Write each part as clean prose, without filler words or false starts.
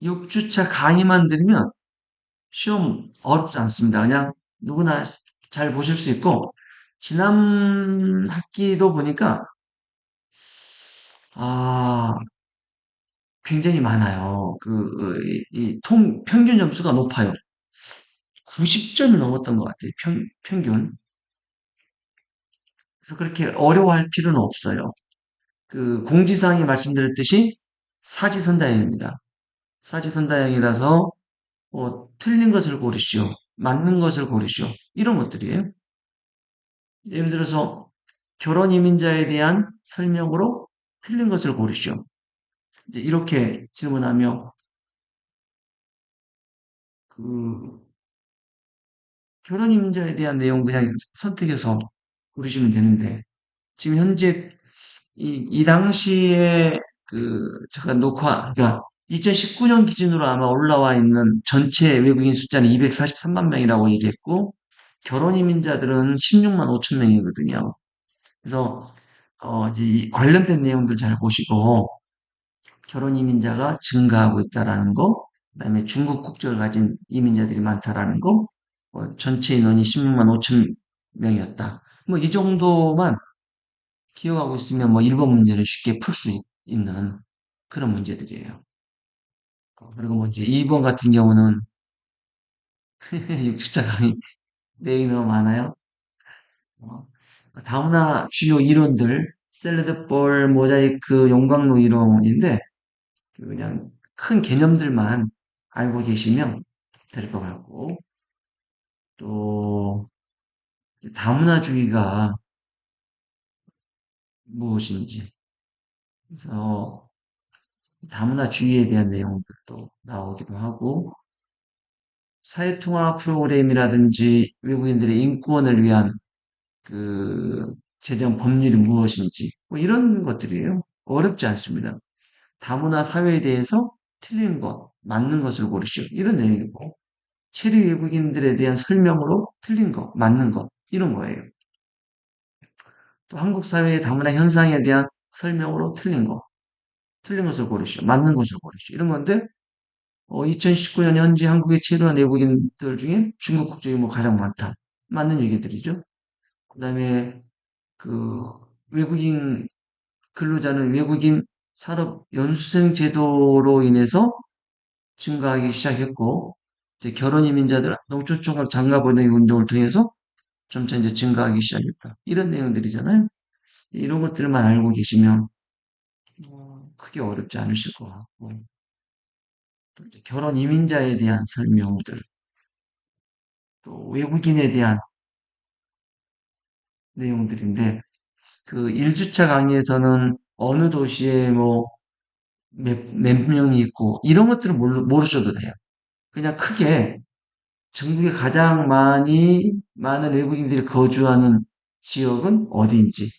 6주차 강의만 들으면 시험 어렵지 않습니다. 그냥 누구나 잘 보실 수 있고, 지난 학기도 보니까, 아, 굉장히 많아요. 평균 점수가 높아요. 90점이 넘었던 것 같아요. 평균. 그래서 그렇게 어려워할 필요는 없어요. 공지사항에 말씀드렸듯이 사지선다형입니다. 사지선다형이라서 틀린 것을 고르시오. 맞는 것을 고르시오. 이런 것들이에요. 예를 들어서 결혼 이민자에 대한 설명으로 틀린 것을 고르시오. 이제 이렇게 질문하며 그 결혼 이민자에 대한 내용 그냥 선택해서 고르시면 되는데 지금 현재 이 당시에 잠깐 그러니까 2019년 기준으로 아마 올라와 있는 전체 외국인 숫자는 243만 명이라고 얘기했고, 결혼 이민자들은 16만 5천 명이거든요. 그래서, 이제 이 관련된 내용들 잘 보시고, 결혼 이민자가 증가하고 있다라는 거, 그다음에 중국 국적을 가진 이민자들이 많다라는 거, 전체 인원이 16만 5천 명이었다. 뭐 이 정도만 기억하고 있으면 뭐 1번 문제를 쉽게 풀 수 있는 그런 문제들이에요. 그리고 뭐 이제 2번 같은 경우는 육식자 강의 내용이 너무 많아요. 어, 다문화 주요 이론들, 샐러드 볼, 모자이크, 용광로 이론인데 그냥 큰 개념들만 알고 계시면 될 것 같고, 또 다문화주의가 무엇인지, 그래서 다문화주의에 대한 내용들도 나오기도 하고, 사회통합 프로그램이라든지 외국인들의 인권을 위한 제정 법률이 무엇인지, 뭐 이런 것들이에요. 어렵지 않습니다. 다문화 사회에 대해서 틀린 것, 맞는 것을 고르시오. 이런 내용이고, 체류 외국인들에 대한 설명으로 틀린 것, 맞는 것, 이런 거예요. 또 한국 사회의 다문화 현상에 대한 설명으로 틀린 것, 틀린 것을 고르시오. 맞는 것을 고르시오. 이런 건데, 2019년 현재 한국에 체류한 외국인들 중에 중국 국적이 뭐 가장 많다. 맞는 얘기들이죠. 그 다음에 그 외국인 근로자는 외국인 산업 연수생 제도로 인해서 증가하기 시작했고, 이제 결혼 이민자들 농촌총각 장가 보내기 운동을 통해서 점차 이제 증가하기 시작했다. 이런 내용들이잖아요. 이런 것들만 알고 계시면 크게 어렵지 않으실 것 같고, 또 이제 결혼 이민자에 대한 설명들, 또 외국인에 대한 내용들인데, 1주차 강의에서는 어느 도시에 뭐 몇 명이 있고, 이런 것들을 모르셔도 돼요. 그냥 크게 전국에 가장 많은 외국인들이 거주하는 지역은 어디인지,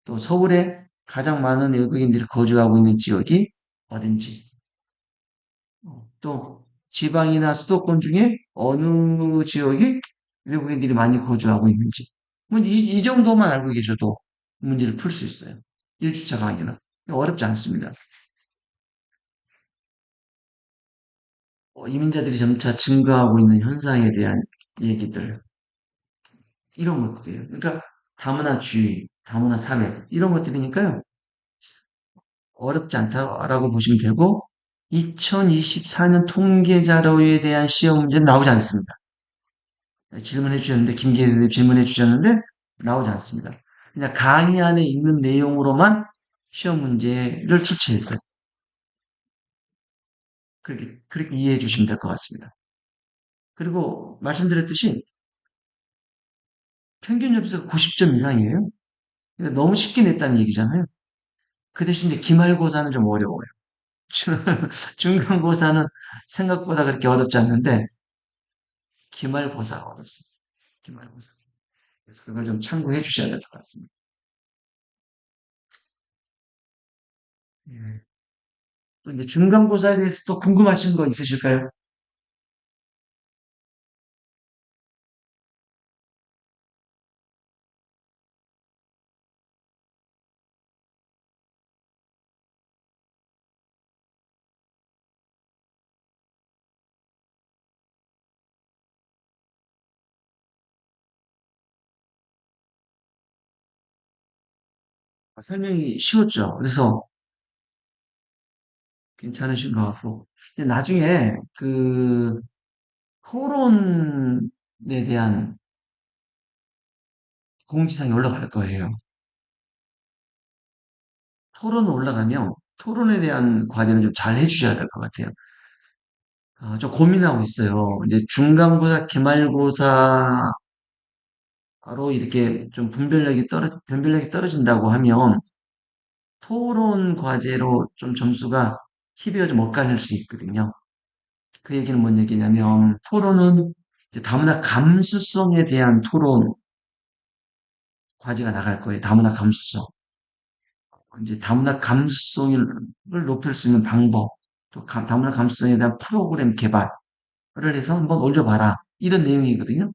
또 서울에 가장 많은 외국인들이 거주하고 있는 지역이 어딘지, 또 지방이나 수도권 중에 어느 지역이 외국인들이 많이 거주하고 있는지, 뭐 이 정도만 알고 계셔도 문제를 풀 수 있어요. 1주차 강의는. 어렵지 않습니다. 이민자들이 점차 증가하고 있는 현상에 대한 얘기들, 이런 것들이에요. 그러니까 다문화주의, 다문화 사회, 이런 것들이니까요. 어렵지 않다라고 보시면 되고, 2024년 통계 자료에 대한 시험 문제는 나오지 않습니다. 질문해 주셨는데, 김기혜 선생님 질문해 주셨는데, 나오지 않습니다. 그냥 강의 안에 있는 내용으로만 시험 문제를 출제했어요. 그렇게 이해해 주시면 될 것 같습니다. 그리고 말씀드렸듯이 평균 점수가 90점 이상이에요. 그러니까 너무 쉽게 냈다는 얘기잖아요. 그 대신 이제 기말고사는 좀 어려워요. 중간고사는 생각보다 그렇게 어렵지 않는데, 기말고사가 어렵습니다. 기말고사. 그래서 그걸 좀 참고해 주셔야 될 것 같습니다. 예. 또 이제 중간고사에 대해서 또 궁금하신 거 있으실까요? 설명이 쉬웠죠. 그래서 괜찮으신 것 같고. 근데 나중에 그 토론에 대한 공지사항이 올라갈 거예요. 토론 올라가면 토론에 대한 과제는 좀 잘 해주셔야 될 것 같아요. 좀 고민하고 있어요. 이제 중간고사, 기말고사로 이렇게 좀 분별력이 떨어진다고 하면 토론 과제로 좀 점수가 희비가 좀 엇갈릴 수 있거든요. 그 얘기는 뭔 얘기냐면 토론은 이제 다문화 감수성에 대한 토론 과제가 나갈 거예요. 다문화 감수성. 이제 다문화 감수성을 높일 수 있는 방법, 또 다문화 감수성에 대한 프로그램 개발을 해서 한번 올려봐라. 이런 내용이거든요.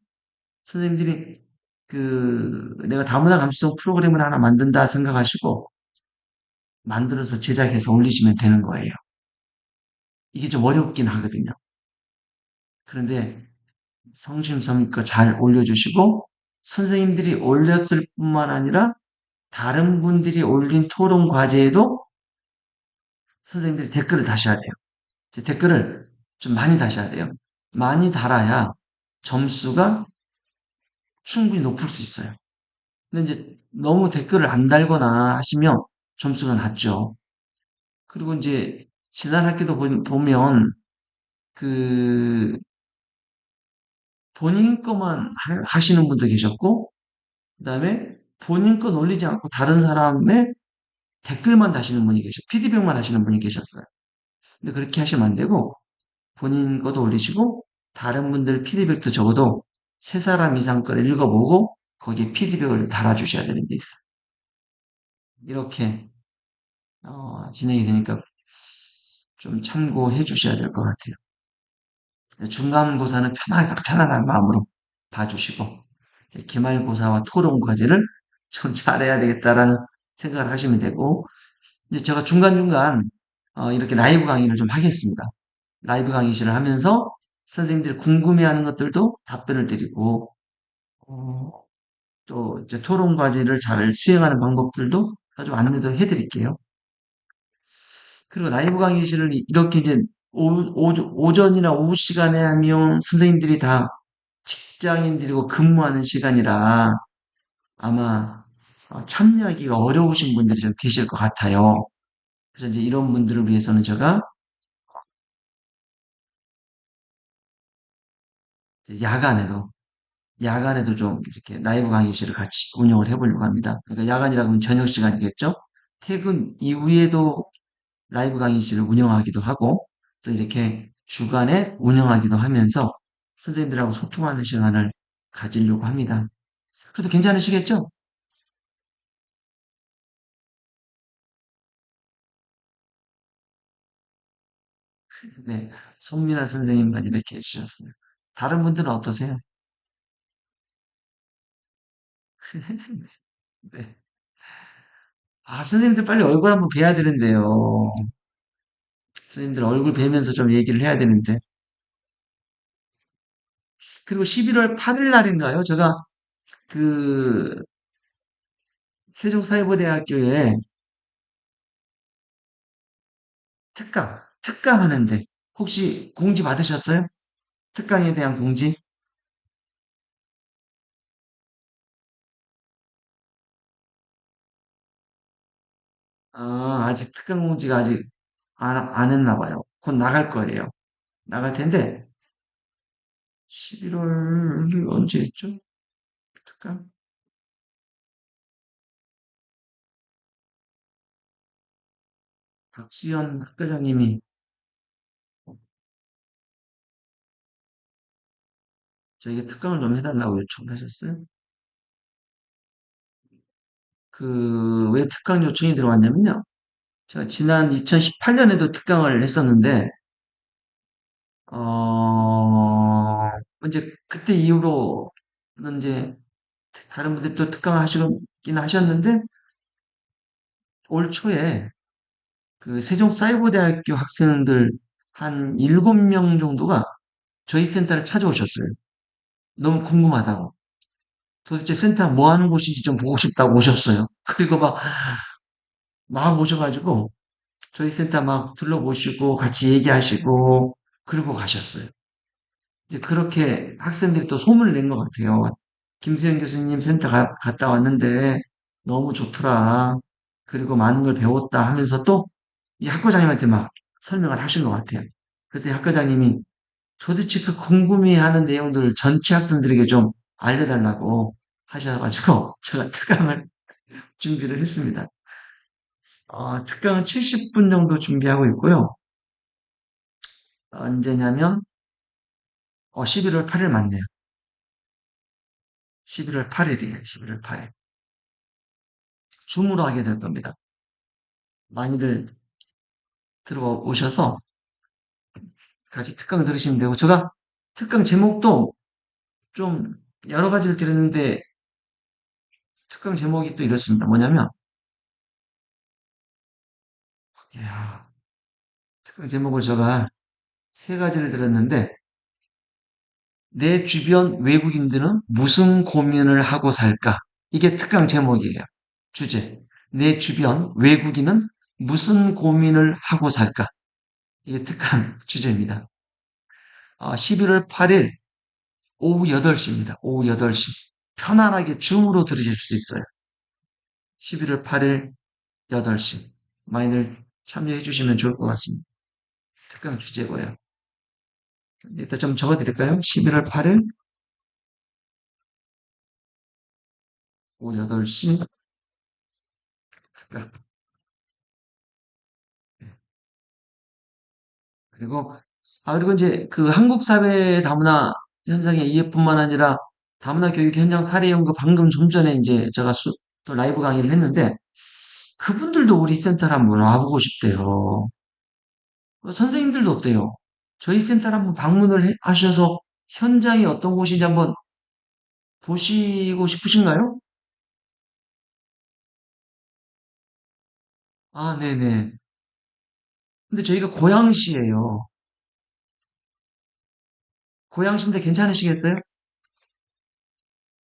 선생님들이 내가 다문화 감수성 프로그램을 하나 만든다 생각하시고 만들어서 제작해서 올리시면 되는 거예요. 이게 좀 어렵긴 하거든요. 그런데 성심성의껏 잘 올려주시고 선생님들이 올렸을 뿐만 아니라 다른 분들이 올린 토론 과제에도 선생님들이 댓글을 다셔야 돼요. 이제 댓글을 좀 많이 다셔야 돼요. 많이 달아야 점수가 충분히 높을 수 있어요. 근데 이제 너무 댓글을 안 달거나 하시면 점수가 낮죠. 그리고 이제 지난 학기도 보면 그 본인 거만 하시는 분도 계셨고, 그다음에 본인 건 올리지 않고 다른 사람의 댓글만 다시는 분이 피드백만 하시는 분이 계셨어요. 근데 그렇게 하시면 안 되고 본인 것도 올리시고 다른 분들 피드백도 적어도 세 사람 이상 거를 읽어보고 거기에 피드백을 달아주셔야 되는 게 있어요. 이렇게 진행이 되니까 좀 참고해 주셔야 될 것 같아요. 중간고사는 편안한 마음으로 봐주시고 기말고사와 토론 과제를 좀 잘해야 되겠다라는 생각을 하시면 되고 이제 제가 중간중간 이렇게 라이브 강의를 좀 하겠습니다. 라이브 강의실을 하면서 선생님들이 궁금해하는 것들도 답변을 드리고 어, 또 이제 토론 과제를 잘 수행하는 방법들도 좀 안내도 해드릴게요. 그리고 라이브 강의실을 이렇게 이제 오전이나 오후 시간에 하면 선생님들이 다 직장인들이고 근무하는 시간이라 아마 참여하기가 어려우신 분들이 좀 계실 것 같아요. 그래서 이제 이런 분들을 위해서는 제가 이제 야간에도 좀 이렇게 라이브 강의실을 같이 운영을 해보려고 합니다. 그러니까 야간이라 면 저녁 시간이겠죠? 퇴근 이후에도 라이브 강의실을 운영하기도 하고 또 이렇게 주간에 운영하기도 하면서 선생님들하고 소통하는 시간을 가지려고 합니다. 그래도 괜찮으시겠죠? 네. 손민아 선생님만 이렇게 해주셨어요. 다른 분들은 어떠세요? 네. 선생님들 빨리 얼굴 한번 뵈야 되는데요. 선생님들 얼굴 뵈면서 좀 얘기를 해야 되는데. 그리고 11월 8일 날인가요? 제가 그 세종사이버대학교에 특강 하는데 혹시 공지 받으셨어요? 특강에 대한 공지? 아직 특강 공지가 아직 안 했나 봐요. 곧 나갈 거예요. 나갈 텐데 11월 언제 있죠? 특강? 박수현 학과장님이 저에게 특강을 좀 해달라고 요청을 하셨어요. 왜 특강 요청이 들어왔냐면요. 제가 지난 2018년에도 특강을 했었는데, 어, 이제 그때 이후로는 이제 다른 분들이 또 특강을 하시긴 하셨는데, 올 초에 세종사이버대학교 학생들 한 7명 정도가 저희 센터를 찾아오셨어요. 너무 궁금하다고. 도대체 센터 뭐 하는 곳인지 좀 보고 싶다고 오셨어요. 그리고 막 막 오셔가지고 저희 센터 막 둘러보시고 같이 얘기하시고 그러고 가셨어요. 이제 그렇게 학생들이 또 소문을 낸 것 같아요. 김수현 교수님 센터 갔다 왔는데 너무 좋더라. 그리고 많은 걸 배웠다 하면서 또 이 학교장님한테 막 설명을 하신 것 같아요. 그때 학교장님이 도대체 그 궁금해하는 내용들을 전체 학생들에게 좀 알려달라고 하셔가지고 제가 특강을 준비를 했습니다. 특강은 70분 정도 준비하고 있고요. 언제냐면 11월 8일 맞네요. 11월 8일이에요. 11월 8일. 줌으로 하게 될 겁니다. 많이들 들어오셔서 같이 특강 들으시면 되고 제가 특강 제목도 좀 여러 가지를 드렸는데 특강 제목이 또 이렇습니다. 뭐냐면 이야, 특강 제목을 제가 세 가지를 들었는데 내 주변 외국인들은 무슨 고민을 하고 살까? 이게 특강 제목이에요. 주제. 내 주변 외국인은 무슨 고민을 하고 살까? 이게 특강 주제입니다. 11월 8일 오후 8시입니다. 오후 8시. 편안하게 줌으로 들으실 수 있어요. 11월 8일 8시. 많이들 참여해 주시면 좋을 것 같습니다. 특강 주제고요. 일단 좀 적어 드릴까요? 11월 8일 오후 8시 특강. 그리고 그리고 이제 그 한국 사회 다문화 현상의 이해뿐만 아니라 다문화 교육 현장 사례 연구 방금 좀 전에 이제 제가 또 라이브 강의를 했는데 그분들도 우리 센터를 한번 와보고 싶대요. 선생님들도 어때요? 저희 센터를 한번 방문을 하셔서 현장이 어떤 곳인지 한번 보시고 싶으신가요? 네네. 근데 저희가 고양시예요. 고양시인데 괜찮으시겠어요?